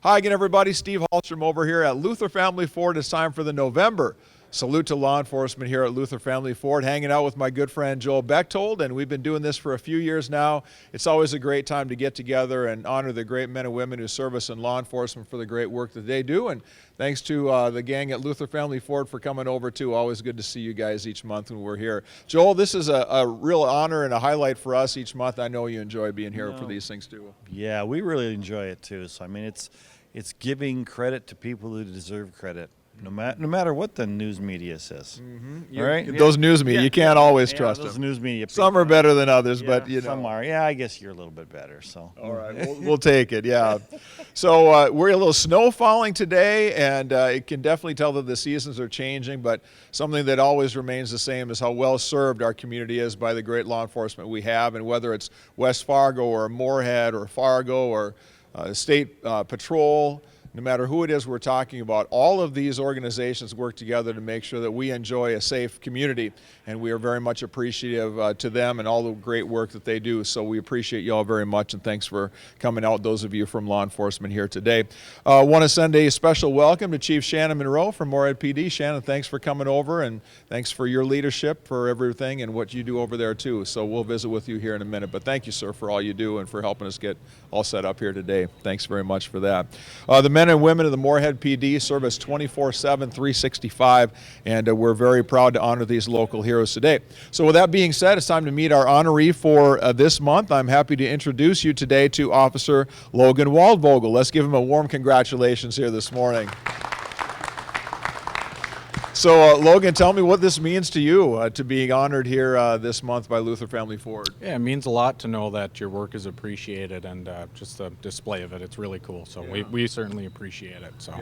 Hi again, everybody. Steve Hallstrom over here at Luther Family Ford. It's time for the November Salute to Law Enforcement here at Luther Family Ford, hanging out with my good friend Joel Bechtold, and we've been doing this for a few years now. It's always a great time to get together and honor the great men and women who serve us in law enforcement for the great work that they do, and thanks to the gang at Luther Family Ford for coming over too. Always good to see you guys each month when we're here. Joel, this is a real honor and a highlight for us each month. I know you enjoy being here for these things too. Yeah, we really enjoy it too. So I mean, it's giving credit to people who deserve credit. No matter what the news media says. Mm-hmm. All right? Those news media, you can't always trust those them. News media. Some are better than others, but you know. Some are. Yeah, I guess you're a little bit better. So. All right, we'll take it, yeah. So we're a little snow falling today, and it can definitely tell that the seasons are changing, but something that always remains the same is how well served our community is by the great law enforcement we have, and whether it's West Fargo or Moorhead or Fargo or State Patrol, no matter who it is we're talking about, all of these organizations work together to make sure that we enjoy a safe community, and we are very much appreciative to them and all the great work that they do. So we appreciate you all very much, and thanks for coming out, those of you from law enforcement here today. I want to send a special welcome to Chief Shannon Monroe from Moorhead PD. Shannon, thanks for coming over, and thanks for your leadership for everything and what you do over there too. So we'll visit with you here in a minute, but thank you, sir, for all you do and for helping us get all set up here today. Thanks very much for that. The men and women of the Moorhead PD serve us 24/7, 365, and we're very proud to honor these local heroes today. So with that being said, it's time to meet our honoree for this month. I'm happy to introduce you today to Officer Logan Waldvogel. Let's give him a warm congratulations here this morning. So Logan, tell me what this means to you to being honored here this month by Luther Family Ford. Yeah, it means a lot to know that your work is appreciated, and just the display of it, it's really cool. So we certainly appreciate it. So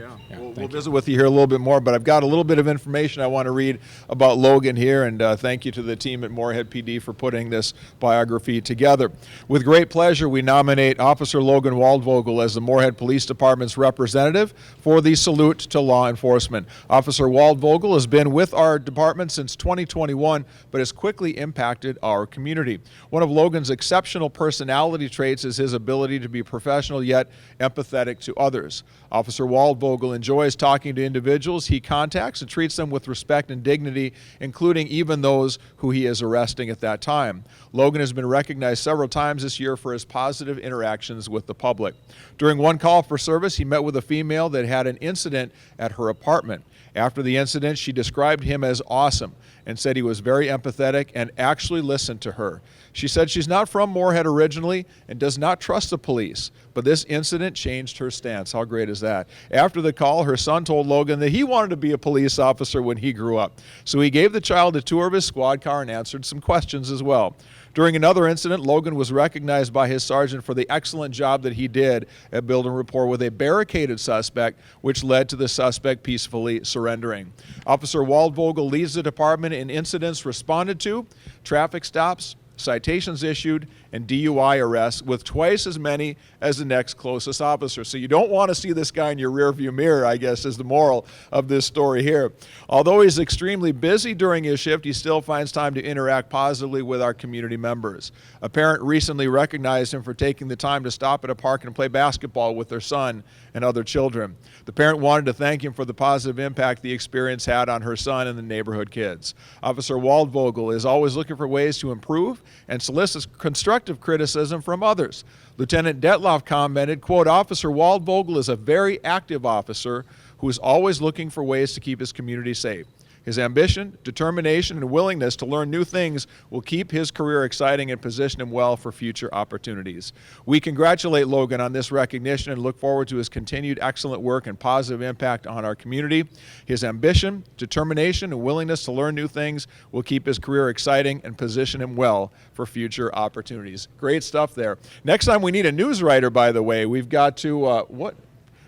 we'll visit with you here a little bit more, but I've got a little bit of information I want to read about Logan here, and thank you to the team at Moorhead PD for putting this biography together. With great pleasure, we nominate Officer Logan Waldvogel as the Moorhead Police Department's representative for the Salute to Law Enforcement. Officer Waldvogel has been with our department since 2021, but has quickly impacted our community. One of Logan's exceptional personality traits is his ability to be professional yet empathetic to others. Officer Waldvogel enjoys talking to individuals he contacts and treats them with respect and dignity, including even those who he is arresting at that time. Logan has been recognized several times this year for his positive interactions with the public. During one call for service, he met with a female that had an incident at her apartment. After the incident, she described him as awesome and said he was very empathetic and actually listened to her. She said she's not from Moorhead originally and does not trust the police, but this incident changed her stance. How great is that? After the call, her son told Logan that he wanted to be a police officer when he grew up. So he gave the child a tour of his squad car and answered some questions as well. During another incident, Logan was recognized by his sergeant for the excellent job that he did at building rapport with a barricaded suspect, which led to the suspect peacefully surrendering. Officer Waldvogel leads the department in incidents responded to, traffic stops, citations issued, and DUI arrests, with twice as many as the next closest officer. So you don't want to see this guy in your rearview mirror, I guess, is the moral of this story here. Although he's extremely busy during his shift, he still finds time to interact positively with our community members. A parent recently recognized him for taking the time to stop at a park and play basketball with their son and other children. The parent wanted to thank him for the positive impact the experience had on her son and the neighborhood kids. Officer Waldvogel is always looking for ways to improve and solicits constructive criticism from others. Lieutenant Detloff commented, quote, Officer Waldvogel is a very active officer who is always looking for ways to keep his community safe. His ambition, determination, and willingness to learn new things will keep his career exciting and position him well for future opportunities. We congratulate Logan on this recognition and look forward to his continued excellent work and positive impact on our community. His ambition, determination, and willingness to learn new things will keep his career exciting and position him well for future opportunities. Great stuff there. Next time we need a news writer, by the way. We've got to,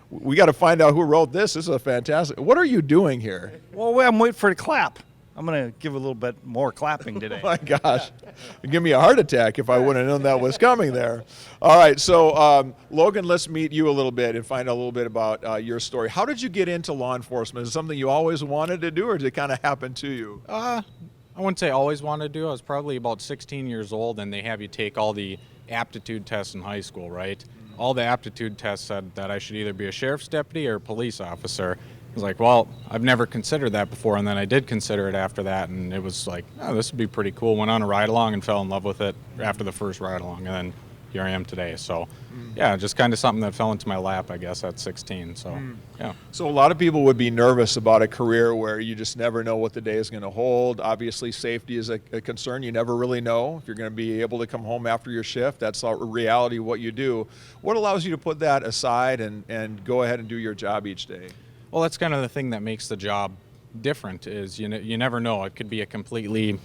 we got to find out who wrote this. This is a fantastic. What are you doing here? Well, I'm waiting for the clap. I'm going to give a little bit more clapping today. Oh my gosh. It'd give me a heart attack if I wouldn't have known that was coming there. All right, so Logan, let's meet you a little bit and find out a little bit about your story. How did you get into law enforcement? Is it something you always wanted to do, or did it kind of happen to you? I wouldn't say always wanted to do. I was probably about 16 years old, and they have you take all the aptitude tests in high school, right? all the aptitude tests said that I should either be a sheriff's deputy or a police officer. I was like, well, I've never considered that before, and then I did consider it after that, and it was like, oh, this would be pretty cool. Went on a ride along and fell in love with it after the first ride along, and then here I am today. So, yeah, just kind of something that fell into my lap, I guess, at 16. So, yeah. So a lot of people would be nervous about a career where you just never know what the day is going to hold. Obviously, safety is a concern. You never really know if you're going to be able to come home after your shift. That's a reality of what you do. What allows you to put that aside and go ahead and do your job each day? Well, that's kind of the thing that makes the job different is you never know. It could be a completely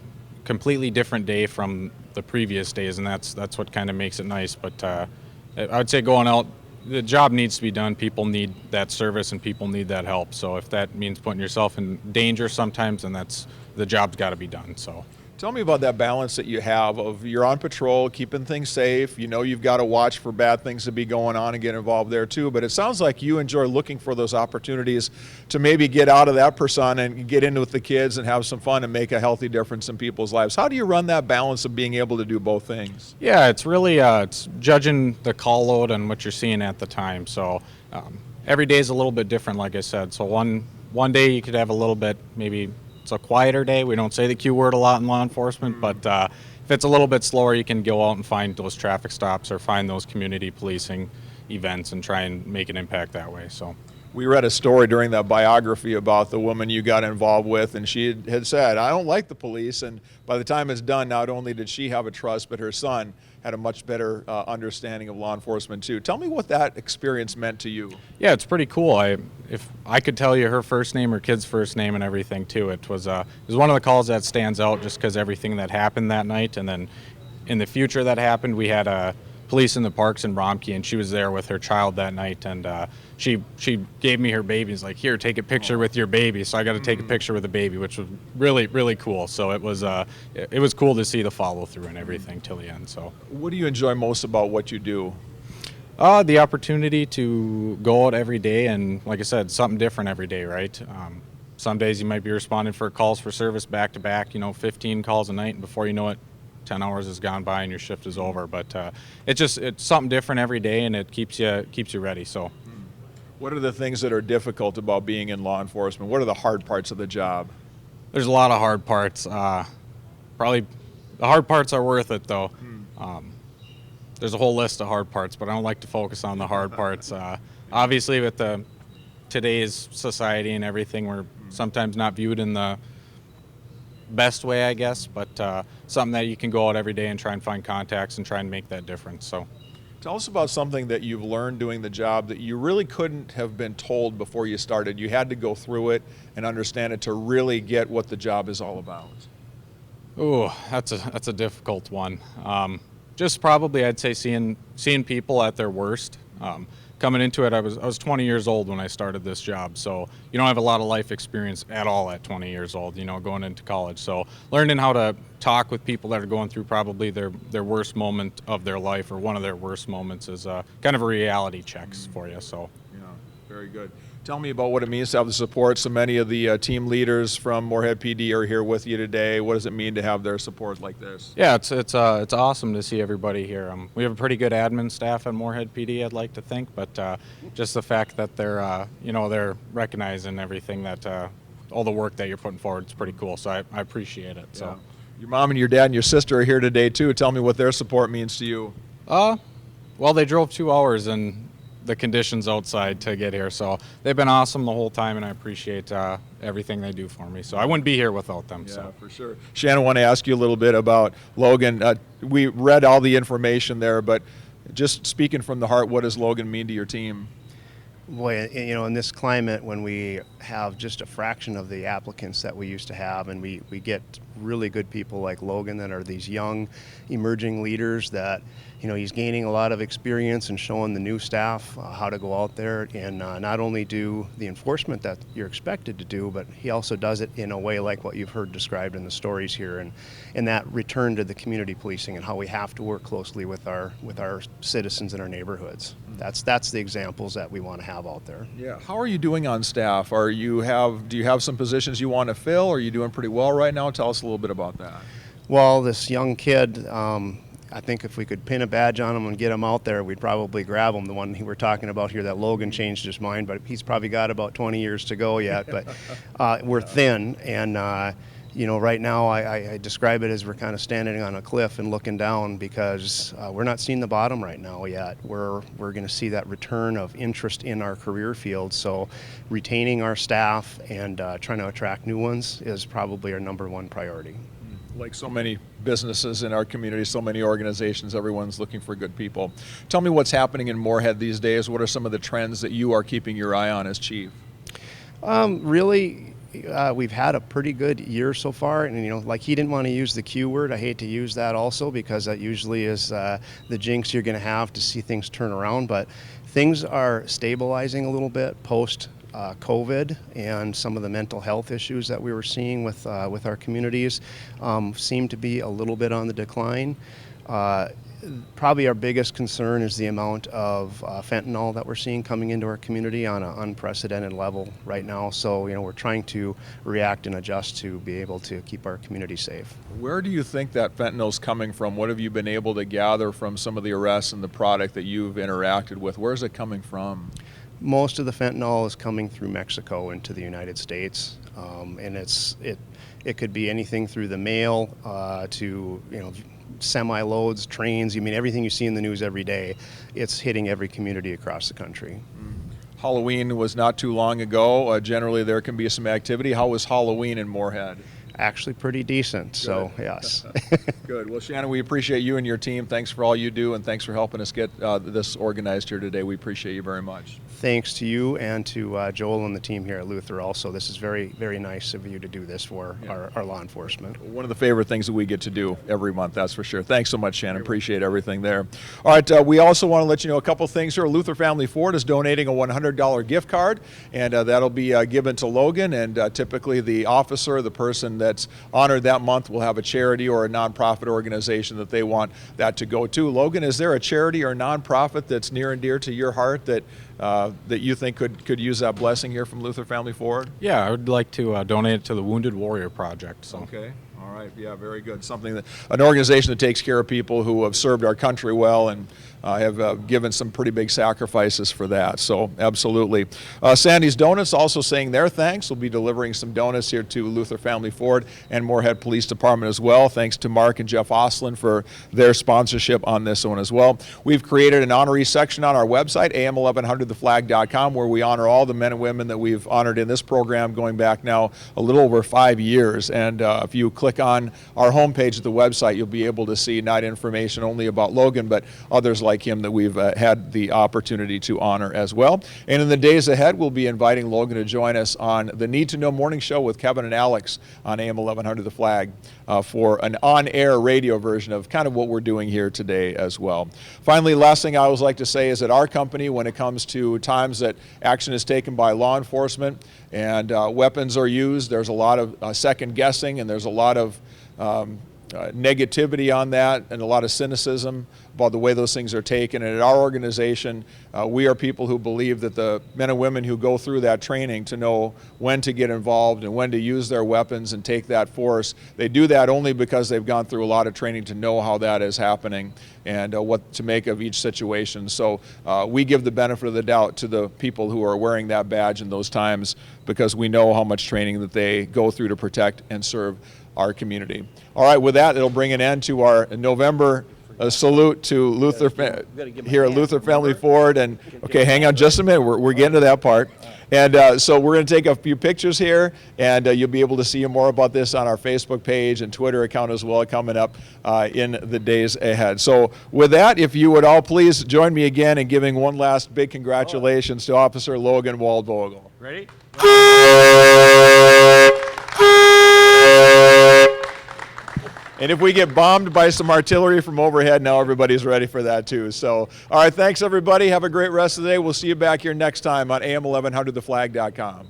different day from the previous days, and that's what kind of makes it nice. But I would say going out, the job needs to be done. People need that service and people need that help. So if that means putting yourself in danger sometimes, then the job's got to be done. So. Tell me about that balance that you have of you're on patrol, keeping things safe. You know you've got to watch for bad things to be going on and get involved there too. But it sounds like you enjoy looking for those opportunities to maybe get out of that persona and get in with the kids and have some fun and make a healthy difference in people's lives. How do you run that balance of being able to do both things? Yeah, it's really it's judging the call load and what you're seeing at the time. So every day is a little bit different, like I said. So one day you could have a little bit maybe. It's a quieter day. We don't say the Q word a lot in law enforcement, but if it's a little bit slower, you can go out and find those traffic stops or find those community policing events and try and make an impact that way. So. We read a story during that biography about the woman you got involved with, and she had said, I don't like the police, and by the time it's done, not only did she have a trust, but her son had a much better understanding of law enforcement too. Tell me what that experience meant to you. Yeah, it's pretty cool. If I could tell you her first name, her kid's first name, and everything too, it was one of the calls that stands out just because everything that happened that night, and then in the future that happened, we had police in the parks in Bromkey, and she was there with her child that night, and she gave me her baby. He's like, here, take a picture with your baby. So I got to take a picture with the baby, which was really, really cool. So it was cool to see the follow through and everything till the end. So what do you enjoy most about what you do? The opportunity to go out every day and, like I said, something different every day, right? Some days you might be responding for calls for service back to back, 15 calls a night, and before you know it, 10 hours has gone by and your shift is over. But it's something different every day, and it keeps you ready. So. What are the things that are difficult about being in law enforcement? What are the hard parts of the job? There's a lot of hard parts. Probably the hard parts are worth it, though. There's a whole list of hard parts, but I don't like to focus on the hard parts. Obviously, with today's society and everything, we're sometimes not viewed in the best way, I guess, but something that you can go out every day and try and find contacts and try and make that difference. So. Tell us about something that you've learned doing the job that you really couldn't have been told before you started. You had to go through it and understand it to really get what the job is all about. Ooh, that's a difficult one. Just probably, I'd say seeing people at their worst. Coming into it, I was 20 years old when I started this job, so you don't have a lot of life experience at all at 20 years old, going into college. So learning how to talk with people that are going through probably their worst moment of their life or one of their worst moments is kind of a reality checks for you. So. Yeah, very good. Tell me about what it means to have the support. So many of the team leaders from Moorhead PD are here with you today. What does it mean to have their support like this? Yeah, it's awesome to see everybody here. We have a pretty good admin staff at Moorhead PD, I'd like to think, but just the fact that they're recognizing everything that all the work that you're putting forward is pretty cool. So I appreciate it. So. Yeah. Your mom and your dad and your sister are here today too. Tell me what their support means to you. Well, they drove 2 hours and the conditions outside to get here, so they've been awesome the whole time, and I appreciate everything they do for me. So I wouldn't be here without them. Yeah, so. For sure. Shannon, I want to ask you a little bit about Logan. We read all the information there, but just speaking from the heart, what does Logan mean to your team? Boy, in this climate, when we have just a fraction of the applicants that we used to have, and we get really good people like Logan that are these young, emerging leaders that, he's gaining a lot of experience and showing the new staff how to go out there and not only do the enforcement that you're expected to do, but he also does it in a way like what you've heard described in the stories here, and that return to the community policing and how we have to work closely with our citizens in our neighborhoods. That's the examples that we want to have out there. Yeah. How are you doing on staff? Do you have some positions you want to fill? Are you doing pretty well right now? Tell us a little bit about that. Well, this young kid, I think if we could pin a badge on him and get him out there, we'd probably grab him. The one we're talking about here, that Logan changed his mind, but he's probably got about 20 years to go yet. But we're thin, and right now I describe it as we're kind of standing on a cliff and looking down because we're not seeing the bottom right now yet. We're going to see that return of interest in our career field. So retaining our staff and trying to attract new ones is probably our number one priority. Like so many businesses in our community, so many organizations, everyone's looking for good people. Tell me what's happening in Moorhead these days. What are some of the trends that you are keeping your eye on as chief? Really, we've had a pretty good year so far, and like he didn't want to use the Q word. I hate to use that also because that usually is the jinx you're going to have to see things turn around. But things are stabilizing a little bit post COVID, and some of the mental health issues that we were seeing with our communities seem to be a little bit on the decline. Probably our biggest concern is the amount of fentanyl that we're seeing coming into our community on an unprecedented level right now. So, we're trying to react and adjust to be able to keep our community safe. Where do you think that fentanyl's coming from? What have you been able to gather from some of the arrests and the product that you've interacted with? Where's it coming from? Most of the fentanyl is coming through Mexico into the United States, and it could be anything through the mail to semi-loads, trains. Everything you see in the news every day, it's hitting every community across the country. Halloween was not too long ago. Generally, there can be some activity. How was Halloween in Moorhead? Actually pretty decent, so yes. Good. Well, Shannon, we appreciate you and your team. Thanks for all you do, and thanks for helping us get this organized here today. We appreciate you very much. Thanks to you and to Joel and the team here at Luther also. This is very, very nice of you to do this for our law enforcement. One of the favorite things that we get to do every month, that's for sure. Thanks so much, Shannon. Appreciate everything there. All right, we also want to let you know a couple things here. Luther Family Ford is donating a $100 gift card, and that'll be given to Logan, and typically the officer, the person that's honored that month, will have a charity or a nonprofit organization that they want that to go to. Logan, is there a charity or nonprofit that's near and dear to your heart that you think could use that blessing here from Luther Family Ford? Yeah, I would like to donate it to the Wounded Warrior Project. So. Okay. All right. Yeah, very good. An organization that takes care of people who have served our country well and have given some pretty big sacrifices for that. So absolutely. Sandy's Donuts also saying their thanks. We'll be delivering some donuts here to Luther Family Ford and Moorhead Police Department as well. Thanks to Mark and Jeff Oslin for their sponsorship on this one as well. We've created an honoree section on our website, am1100theflag.com, where we honor all the men and women that we've honored in this program going back now a little over 5 years. And if you click on our homepage of the website, you'll be able to see not information only about Logan, but others like him that we've had the opportunity to honor as well. And in the days ahead, we'll be inviting Logan to join us on the Need to Know Morning Show with Kevin and Alex on AM 1100 The Flag for an on-air radio version of kind of what we're doing here today as well. Finally, last thing I always like to say is that our company, when it comes to times that action is taken by law enforcement and weapons are used, there's a lot of second guessing, and there's a lot of negativity on that and a lot of cynicism about the way those things are taken. And at our organization, we are people who believe that the men and women who go through that training to know when to get involved and when to use their weapons and take that force, they do that only because they've gone through a lot of training to know how that is happening and what to make of each situation. So we give the benefit of the doubt to the people who are wearing that badge in those times because we know how much training that they go through to protect and serve our community. All right, with that, it'll bring an end to our November salute to Luther here at Luther Family Ford. And okay, hang on just a minute. We're getting to that part. And so we're going to take a few pictures here, and you'll be able to see more about this on our Facebook page and Twitter account as well coming up in the days ahead. So with that, if you would all please join me again in giving one last big congratulations to Officer Logan Waldvogel. Ready? And if we get bombed by some artillery from overhead, now everybody's ready for that too. So, all right, thanks everybody. Have a great rest of the day. We'll see you back here next time on AM1100theflag.com.